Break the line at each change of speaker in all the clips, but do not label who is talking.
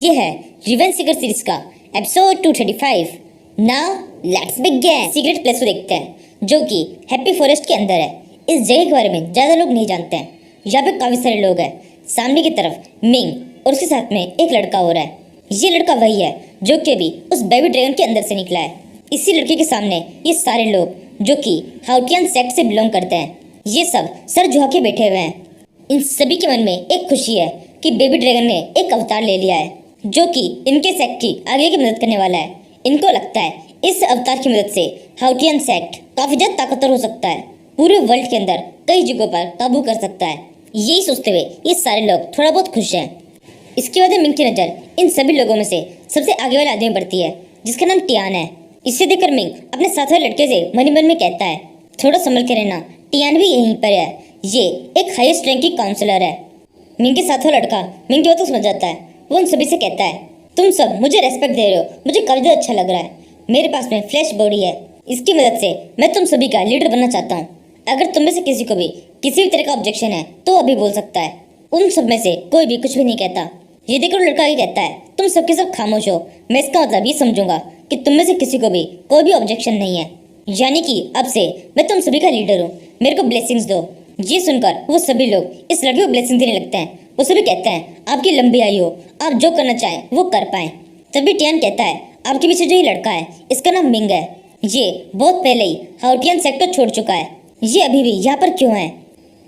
ये है revenge Sikar series का episode 235। Now let's begin. Secret place को देखते हैं जो कि हैप्पी फॉरेस्ट के अंदर है। इस जगह के बारे में ज्यादा लोग नहीं जानते हैं। यहाँ पे काफी सारे लोग हैं। सामने की तरफ मिंग और उसके साथ में एक लड़का हो रहा है। ये लड़का वही है जो कि अभी उस बेबी ड्रैगन के अंदर से निकला है। इसी लड़के के सामने ये सारे लोग जो कि हाउटियन सेक्ट से बिलोंग करते हैं, ये सब सर झुका के बैठे हुए हैं। इन सभी के मन में एक खुशी है कि बेबी ड्रैगन ने एक अवतार ले लिया है जो कि इनके सेक्ट की आगे की मदद करने वाला है। इनको लगता है इस अवतार की मदद से हाउटियन सेक्ट काफी ज्यादा ताकतवर हो सकता है, पूरे वर्ल्ड के अंदर कई जगहों पर काबू कर सकता है। यही सोचते हुए ये सारे लोग थोड़ा बहुत खुश हैं। इसके बाद मिंग की नजर इन सभी लोगों में से सबसे आगे वाले आदमी पड़ती है जिसका नाम टियान है। इसे देखकर मिंग अपने साथ वाले लड़के से मन ही मन में कहता है, थोड़ा संभल के रहना, टियान भी यहीं पर है। ये एक हाईएस्ट रैंक की काउंसलर है। मिंग के साथ वाला लड़का मिंग की बात समझ जाता है। वो उन सभी से कहता है, तुम सब मुझे रेस्पेक्ट दे रहे हो, मुझे काफी ज्यादा अच्छा लग रहा है। मेरे पास में फ्लैश बॉडी है, इसकी मदद से मैं तुम सभी का लीडर बनना चाहता हूँ। अगर तुम में से किसी को भी किसी भी तरह का ऑब्जेक्शन है तो अभी बोल सकता है। उन सब में से कोई भी कुछ भी नहीं कहता। ये देखकर लड़का ये कहता है, तुम सबके सब खामोश हो। मैं इसका मतलब ये समझूंगा कि तुम में से किसी को भी कोई भी ऑब्जेक्शन नहीं है, यानी कि अब से मैं तुम सभी का लीडर हूँ। मेरे को ब्लेसिंग्स दो। ये सुनकर वो सभी लोग इस लड़के को ब्लेसिंग देने लगते हैं। वो सभी कहते हैं, आपकी लंबी आयु हो, आप जो करना चाहें वो कर पाएं। तभी टियान कहता है, आपके पीछे जो ये लड़का है इसका नाम मिंग है। ये बहुत पहले ही हाउटियन सेक्ट को छोड़ चुका है। ये अभी भी यहाँ पर क्यों है?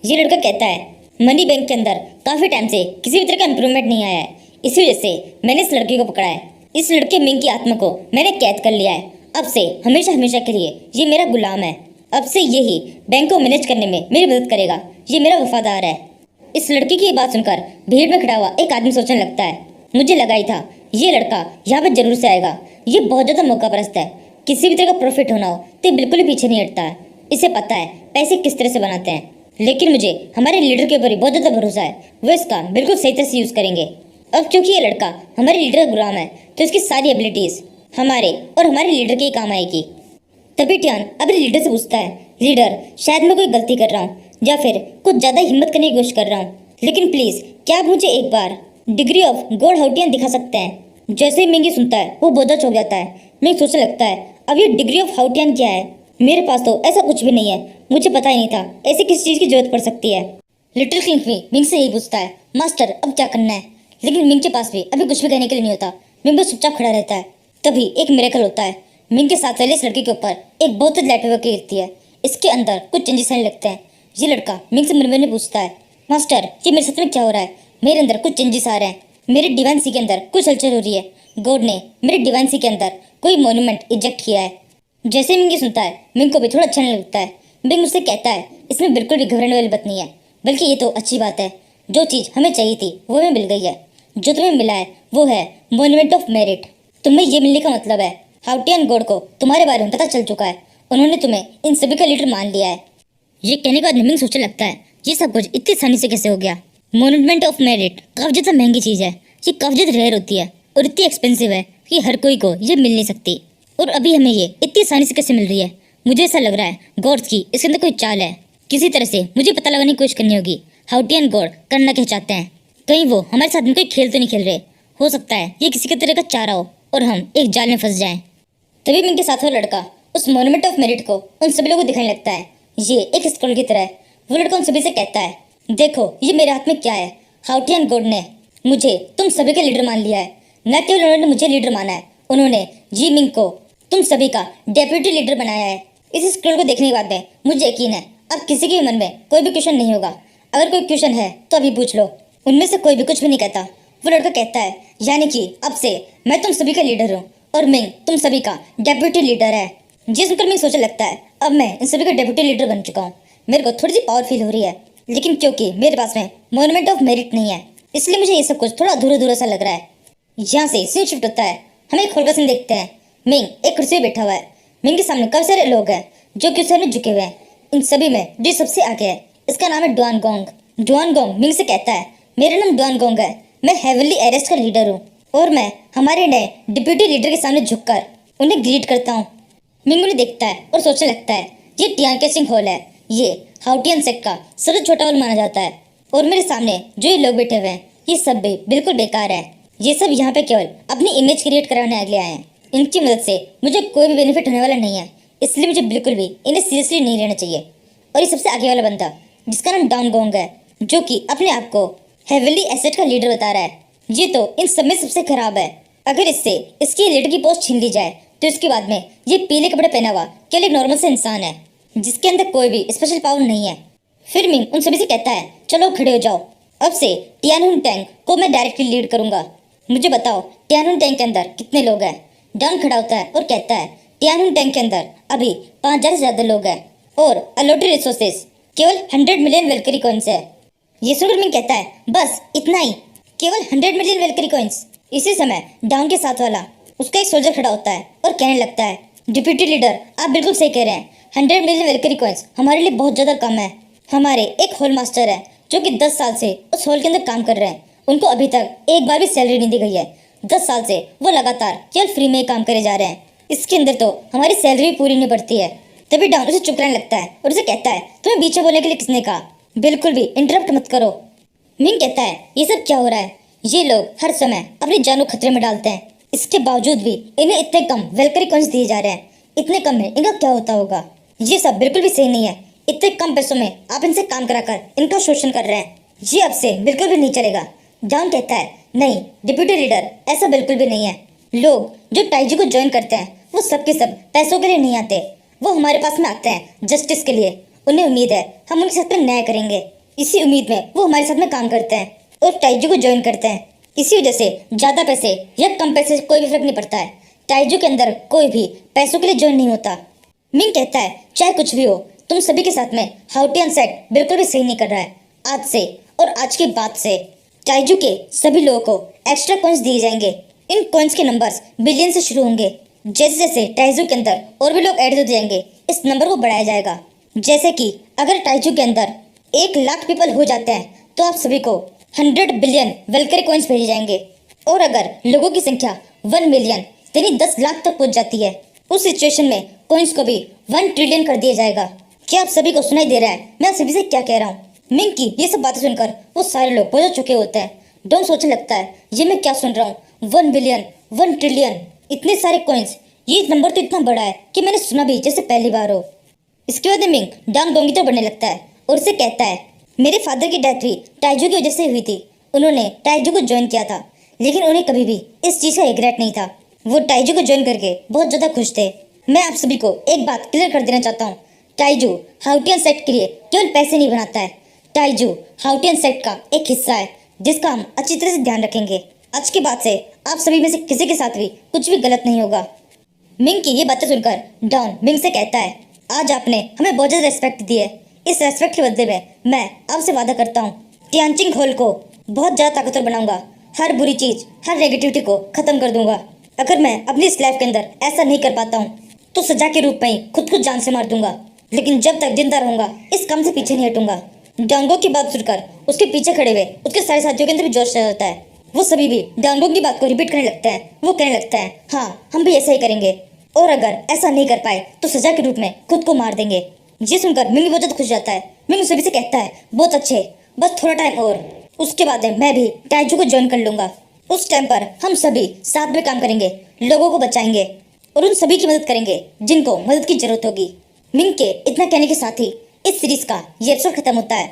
ये लड़का कहता है, मनी बैंक के अंदर काफी टाइम से किसी भी तरह का इम्प्रूवमेंट नहीं आया है, इसी वजह से मैंने इस लड़के को पकड़ा है। इस लड़के मिंग की आत्मा को मैंने कैद कर लिया है। अब से हमेशा हमेशा के लिए ये मेरा गुलाम है। अब से यही बैंक को मैनेज करने में मेरी मदद करेगा। ये मेरा वफादार है। इस लड़की की बात सुनकर भीड़ में खड़ा हुआ एक आदमी सोचने लगता है, मुझे लगा ही था ये लड़का यहाँ पर जरूर से आएगा। ये बहुत ज्यादा मौका परस्त है। किसी भी तरह का प्रॉफिट होना हो तो बिल्कुल ही पीछे नहीं हटता है। इसे पता है पैसे किस तरह से बनाते हैं। लेकिन मुझे हमारे लीडर के ऊपर ही बहुत ज्यादा भरोसा है, वो इसका बिल्कुल सही तरह से यूज करेंगे। अब क्योंकि ये लड़का हमारे लीडर का गुलाम है तो इसकी सारी एबिलिटीज हमारे और हमारे लीडर के ही काम आएगी। तभी टियान अपने लीडर से पूछता है, लीडर शायद मैं कोई गलती कर रहा हूँ या फिर कुछ ज्यादा हिम्मत करने की कोशिश कर रहा हूँ, लेकिन प्लीज क्या आप मुझे एक बार डिग्री ऑफ गॉड हाउटियन दिखा सकते हैं? जैसे ही मिंगी सुनता है वो बहुत चौंक जाता है। मिंग सोचने लगता है, अब ये डिग्री ऑफ हाउटियन क्या है? मेरे पास तो ऐसा कुछ भी नहीं है, मुझे पता ही नहीं था ऐसी किसी चीज की जरूरत पड़ सकती है। लिटिल किंग भी मिंग से यही पूछता है, मास्टर अब क्या करना है? लेकिन मिंग के पास भी अभी कुछ भी कहने के लिए नहीं होता। मिंग बस चुपचाप खड़ा रहता है। तभी एक मिरेकल होता है। मिंग के साथ वाले इस लड़के के ऊपर एक बहुत लाइट गिरती है। इसके अंदर कुछ चेंजेस आने लगते हैं। ये लड़का मिंग से मन में पूछता है, मास्टर ये मेरे साथ में क्या हो रहा है? मेरे अंदर कुछ चेंजेस आ रहे हैं। मेरे डिवाइन सी के अंदर कुछ हलचल हो रही है। गॉड ने मेरे डिवाइन सी के अंदर कोई मॉन्यूमेंट इजेक्ट किया है। जैसे मिंग ये सुनता है मिंग को भी थोड़ा अच्छा नहीं लगता है। मिंग मुझसे कहता है, इसमें बिल्कुल भी घबराने वाली बात नहीं है, बल्कि ये तो अच्छी बात है। जो चीज़ हमें चाहिए थी वो हमें मिल गई है। जो तुम्हें मिला है वो है मॉन्यूमेंट ऑफ मेरिट। तुम्हें ये मिलने का मतलब है हाउटियन गॉड को तुम्हारे बारे में पता चल चुका है। उन्होंने तुम्हें इन सभी का लीडर मान लिया है। ये कहने के बाद मिंग सोचने लगता है, ये सब कुछ इतनी आसानी से कैसे हो गया? मॉन्यूमेंट ऑफ मेरिट काफी ज्यादा महंगी चीज है। ये काफी ज्यादा रेयर होती है और इतनी एक्सपेंसिव है कि हर कोई को ये मिल नहीं सकती। और अभी हमें ये इतनी आसानी से कैसे मिल रही है? मुझे ऐसा लग रहा है गॉड्स की इसके अंदर कोई चाल है। किसी तरह से मुझे पता लगाने की कोशिश करनी होगी हाउटियन गॉड करना क्या चाहते हैं। कहीं वो हमारे साथ में कोई खेल तो नहीं खेल रहे? हो सकता है ये किसी के तरह का चारा हो और हम एक जाल में फंस जाएं। तभी मिंग के साथ वो लड़का उस मॉन्यूमेंट ऑफ मेरिट को उन सभी लोगों को दिखाने लगता है। ये एक स्क्रॉल की तरह है। वो लड़का उन सभी से कहता है, देखो ये मेरे हाथ में क्या है। हाउटियन गॉड ने मुझे तुम सभी का लीडर मान लिया है। न केवल उन्होंने मुझे लीडर माना है, उन्होंने जी मिंग को तुम सभी का डेप्यूटी लीडर बनाया है। इस स्क्रॉल को देखने के बाद में मुझे यकीन है अब किसी के मन में कोई भी क्वेश्चन नहीं होगा। अगर कोई क्वेश्चन है तो अभी पूछ लो। उनमें से कोई भी कुछ भी नहीं कहता। वो लड़का कहता है, यानी कि अब से मैं तुम सभी का लीडर हूँ और मिंग तुम सभी का डेप्यूटी लीडर है। जिस सुनकर मिंग सोचने लगता है, अब मैं इन सभी का डेप्यूटी लीडर बन चुका हूँ। मेरे को थोड़ी सी पावर फील हो रही है, लेकिन क्योंकि मेरे पास में मॉन्यूमेंट ऑफ मेरिट नहीं है इसलिए मुझे ये सब कुछ थोड़ा अधूरा अधूरा सा लग रहा है। यहाँ से सीन शिफ्ट होता है। हम एक खोलकर सीन देखते हैं। मिंग एक कुर्सी पे बैठा हुआ है। मिंग के सामने काफी सारे लोग हैं जो कि सामने झुके हुए हैं। इन सभी में जो सबसे आगे है इसका नाम है Duan gong. Duan gong Ming से कहता है, मेरा नाम डुआन गोंग है, मैं हेवनली एरेस्ट का लीडर हूँ और मैं हमारे नए डिप्यूटी लीडर के सामने झुककर उन्हें ग्रीट करता हूँ। मिंग उन्हें देखता है और सोचने लगता है, ये टियान कैसिंग हॉल है। ये हाउटियन सेक्ट का सबसे छोटा हॉल माना जाता है और मेरे सामने जो ये लोग बैठे हुए हैं ये सब भी बिल्कुल बेकार है। ये सब यहाँ पे केवल अपनी इमेज क्रिएट कराने के लिए आए हैं। इनकी मदद से मुझे कोई भी बेनिफिट होने वाला नहीं है, इसलिए मुझे बिल्कुल भी इन्हें सीरियसली नहीं लेना चाहिए। और ये सबसे आगे वाला बंदा जिसका नाम डाउन गोंग है, जो कि अपने आप को हेविली एसेट का लीडर बता रहा है, ये तो इन सब में सबसे खराब है। अगर इससे इसकी लीडर की पोस्ट छीन ली जाए तो इसके बाद में ये पीले कपड़े पहना हुआ केवल एक नॉर्मल सा इंसान है, जिसके अंदर कोई भी स्पेशल पावर नहीं है। फिर मिंग उन सभी से कहता है, चलो खड़े हो जाओ, अब से टियानहुन टैंक को मैं डायरेक्टली लीड करूंगा। मुझे बताओ टियानहुन टैंक के अंदर कितने लोग हैं? डाउन खड़ा होता है और कहता है, टियानहुन टैंक के अंदर अभी 5000 से ज्यादा लोग हैं और अलॉटेड रिसोर्सेस केवल 100 मिलियन वेलकरी कॉइन्स है। ये सुनकर मिंग कहता है, बस इतना ही, केवल 100 मिलियन वेलकरी कॉइन्स। इसी समय डाउन के साथ वाला उसका एक सोल्जर खड़ा होता है और कहने लगता है, डिप्यूटी लीडर आप बिल्कुल सही कह रहे हैं, 100 मिलियन वेलकरी कॉइन्स हमारे लिए बहुत ज़्यादा कम है। हमारे एक होल मास्टर है जो कि 10 साल से उस होल के अंदर काम कर रहे हैं, उनको अभी तक एक बार भी सैलरी नहीं दी गई है। 10 साल से वो लगातार केवल फ्री में ही काम करे जा रहे हैं, इसके अंदर तो हमारी सैलरी भी पूरी नहीं पड़ती है। तभी डाउन उसे चुप रहने लगता है और उसे कहता है, तुम्हें बीच बोलने के लिए किसने कहा? बिल्कुल भी इंटरप्ट मत करो। मिंग कहता है, ये सब क्या हो रहा है? ये लोग हर समय अपनी जान को खतरे में डालते हैं, इसके बावजूद भी इन्हें इतने कम वेलकरी कॉइन्स दिए जा रहे हैं। इतने कम में इनका क्या होता होगा? ये सब बिल्कुल भी सही नहीं है। इतने कम पैसों में आप इनसे काम कराकर इनका शोषण कर रहे हैं, ये अब से बिल्कुल भी नहीं चलेगा। डाउन कहता है, नहीं डिप्यूटी लीडर, ऐसा बिल्कुल भी नहीं है। लोग जो टाइजी को ज्वाइन करते हैं वो सब के सब पैसों के लिए नहीं आते, वो हमारे पास में आते हैं जस्टिस के लिए। उन्हें उम्मीद है हम उनके साथ में न्याय करेंगे, इसी उम्मीद में वो हमारे साथ में काम करते हैं और टाइजू को ज्वाइन करते हैं। इसी वजह से ज़्यादा पैसे या कम पैसे से कोई भी फर्क नहीं पड़ता है, टाइजू के अंदर कोई भी पैसों के लिए ज्वाइन नहीं होता। मिंग कहता है, चाहे कुछ भी हो, तुम सभी के साथ में हाउटियन सेट बिल्कुल भी सही नहीं कर रहा है। आज से और आज के बाद से टाइजू के सभी लोगों को एक्स्ट्रा कॉइन्स दिए जाएंगे। इन कॉइन्स के नंबर्स बिलियन से शुरू होंगे। जैसे जैसे टाइजू के अंदर और भी लोग ऐड होते जाएंगे, इस नंबर को बढ़ाया जाएगा। जैसे कि अगर टाइजू के अंदर 1 लाख पीपल हो जाते हैं तो आप सभी को 100 बिलियन वेलकरी कॉइन्स भेजे जाएंगे। और अगर लोगों की संख्या 1 मिलियन यानी 10 लाख तक पहुंच जाती है, उस सिचुएशन में कॉइन्स को भी 1 ट्रिलियन कर दिया जाएगा। क्या आप सभी को सुनाई दे रहा है मैं आप सभी से क्या कह रहा हूँ? मिंग की ये सब बातें सुनकर वो सारे लोग पहुंच चुके होते हैं। डॉन सोचने लगता है, ये मैं क्या सुन रहा हूँ? 1 बिलियन, 1 ट्रिलियन, इतने सारे कॉइन्स, ये नंबर तो इतना बड़ा है कि मैंने सुना भी जैसे पहली बार हो। इसके बाद मिंग डाउन गोंग की तरफ बढ़ने लगता है और उसे कहता है, मेरे फादर की डेथ भी टाइजू की वजह से हुई थी। उन्होंने टाइजू को ज्वाइन किया था, लेकिन उन्हें कभी भी इस चीज़ का रिग्रेट नहीं था। वो टाइजू को ज्वाइन करके बहुत ज़्यादा खुश थे। मैं आप सभी को एक बात क्लियर कर देना चाहता हूँ, टाइजू हाउटियन सेक्ट के लिए केवल पैसे नहीं बनाता है। टाइजू हाउटियन सेक्ट का एक हिस्सा है जिसका हम अच्छी तरह से ध्यान रखेंगे। आज के बाद से आप सभी में से किसी के साथ भी कुछ भी गलत नहीं होगा। मिंग की ये बातें सुनकर डॉन मिंग से कहता है, आज आपने हमें बहुत ज़्यादा रेस्पेक्ट दी है, इस रेस्पेक्ट के बदले में मैं आपसे वादा करता हूँ टियानचिंग होल को बहुत ज़्यादा ताकतवर बनाऊंगा, हर बुरी चीज़, हर नेगेटिविटी को ख़त्म कर दूंगा। अगर मैं अपनी इस लाइफ के अंदर ऐसा नहीं कर पाता हूँ तो सजा के रूप में ही खुद को जान से मार दूंगा, लेकिन जब तक जिंदा रहूंगा इस काम से पीछे नहीं हटूंगा। डांगो की बात सुनकर उसके पीछे खड़े हुए उसके सारे साथियों के अंदर भी जोश आ जाता है। वो सभी भी डांगो की बात को रिपीट करने लगते हैं। वो कहने लगता है, हाँ हम भी ऐसा ही करेंगे, और अगर ऐसा नहीं कर पाए तो सजा के रूप में खुद को मार देंगे। ये सुनकर मिंग बहुत ज़्यादा खुश जाता है। मिंग सभी से कहता है, बहुत अच्छे, बस थोड़ा टाइम और, उसके बाद मैं भी टाइजू को ज्वाइन कर लूंगा। उस टाइम पर हम सभी साथ में काम करेंगे, लोगों को बचाएंगे और उन सभी की मदद करेंगे जिनको मदद की जरूरत होगी। मिंग के इतना कहने के साथ ही इस सीरीज का ये एपिसोड खत्म होता है।